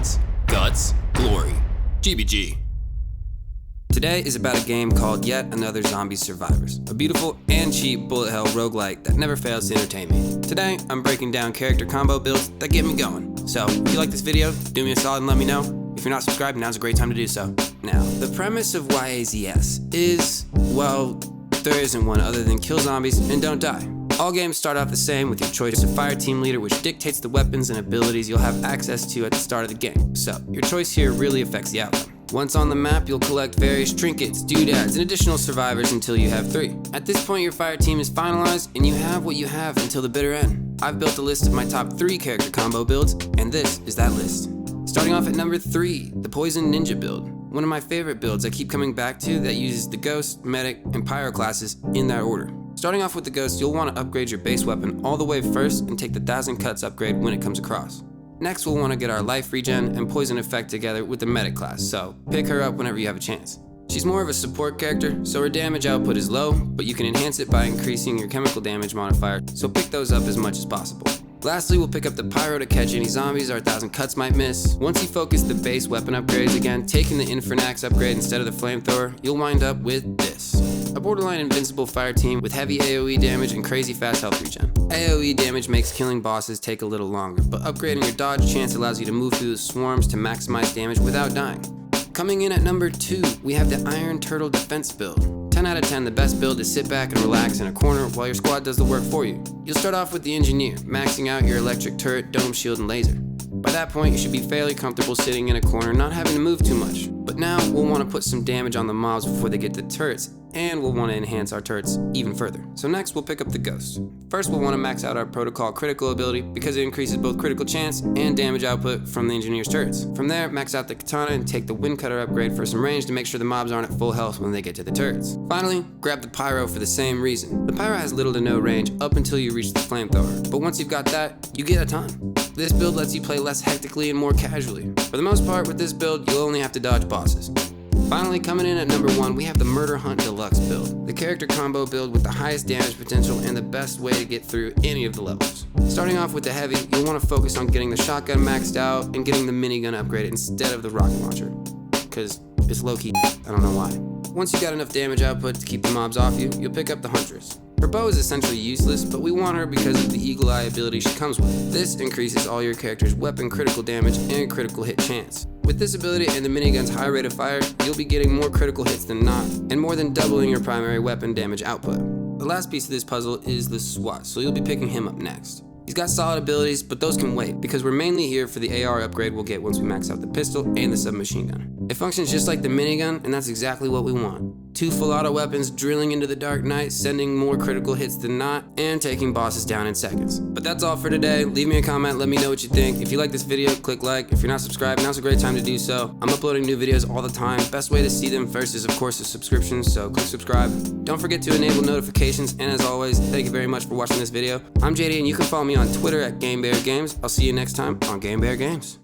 Bloodlines, Guts, Glory, GBG. Today is about a game called Yet Another Zombie Survivors, a beautiful and cheap bullet hell roguelike that never fails to entertain me. Today, I'm breaking down character combo builds that get me going. So, if you like this video, do me a solid and let me know. If you're not subscribed, now's a great time to do so. Now, the premise of YAZS is, well, there isn't one other than kill zombies and don't die. All games start off the same with your choice of fire team leader, which dictates the weapons and abilities you'll have access to at the start of the game. So, your choice here really affects the outcome. Once on the map, you'll collect various trinkets, doodads, and additional survivors until you have 3. At this point, your fire team is finalized, and you have what you have until the bitter end. I've built a list of my top 3 character combo builds, and this is that list. Starting off at number 3, the Poison Ninja build. One of my favorite builds I keep coming back to that uses the Ghost, Medic, and Pyro classes in that order. Starting off with the Ghost, you'll want to upgrade your base weapon all the way first and take the 1000 Cuts upgrade when it comes across. Next, we'll want to get our life regen and poison effect together with the Medic class, so pick her up whenever you have a chance. She's more of a support character, so her damage output is low, but you can enhance it by increasing your chemical damage modifier, so pick those up as much as possible. Lastly, we'll pick up the Pyro to catch any zombies our 1000 Cuts might miss. Once you focus the base weapon upgrades again, taking the Infernax upgrade instead of the Flamethrower, you'll wind up with this. A borderline invincible fire team with heavy AoE damage and crazy fast health regen. AoE damage makes killing bosses take a little longer, but upgrading your dodge chance allows you to move through the swarms to maximize damage without dying. Coming in at number 2, we have the Iron Turtle defense build. 10 out of 10, the best build to sit back and relax in a corner while your squad does the work for you. You'll start off with the Engineer, maxing out your electric turret, dome shield, and laser. By that point, you should be fairly comfortable sitting in a corner, not having to move too much. But now, we'll want to put some damage on the mobs before they get to the turrets, and we'll want to enhance our turrets even further. So next, we'll pick up the Ghost. First, we'll want to max out our Protocol critical ability because it increases both critical chance and damage output from the Engineer's turrets. From there, max out the Katana and take the Wind Cutter upgrade for some range to make sure the mobs aren't at full health when they get to the turrets. Finally, grab the Pyro for the same reason. The Pyro has little to no range up until you reach the Flamethrower, but once you've got that, you get a ton. This build lets you play less hectically and more casually. For the most part, with this build, you'll only have to dodge bosses. Finally, coming in at number 1, we have the Murder Hunt Deluxe build. The character combo build with the highest damage potential and the best way to get through any of the levels. Starting off with the heavy, you'll want to focus on getting the shotgun maxed out and getting the minigun upgraded instead of the rocket launcher. Cause it's low-key, I don't know why. Once you got enough damage output to keep the mobs off you, you'll pick up the Huntress. Her bow is essentially useless, but we want her because of the Eagle Eye ability she comes with. This increases all your character's weapon critical damage and critical hit chance. With this ability and the minigun's high rate of fire, you'll be getting more critical hits than not, and more than doubling your primary weapon damage output. The last piece of this puzzle is the SWAT, so you'll be picking him up next. He's got solid abilities, but those can wait, because we're mainly here for the AR upgrade we'll get once we max out the pistol and the submachine gun. It functions just like the minigun, and that's exactly what we want. 2 full auto weapons drilling into the dark night, sending more critical hits than not, and taking bosses down in seconds. But that's all for today. Leave me a comment, let me know what you think. If you like this video, click like. If you're not subscribed, now's a great time to do so. I'm uploading new videos all the time. Best way to see them first is, of course, a subscription, so click subscribe. Don't forget to enable notifications, and as always, thank you very much for watching this video. I'm JD, and you can follow me on Twitter at GameBearGames. I'll see you next time on Game Bear Games.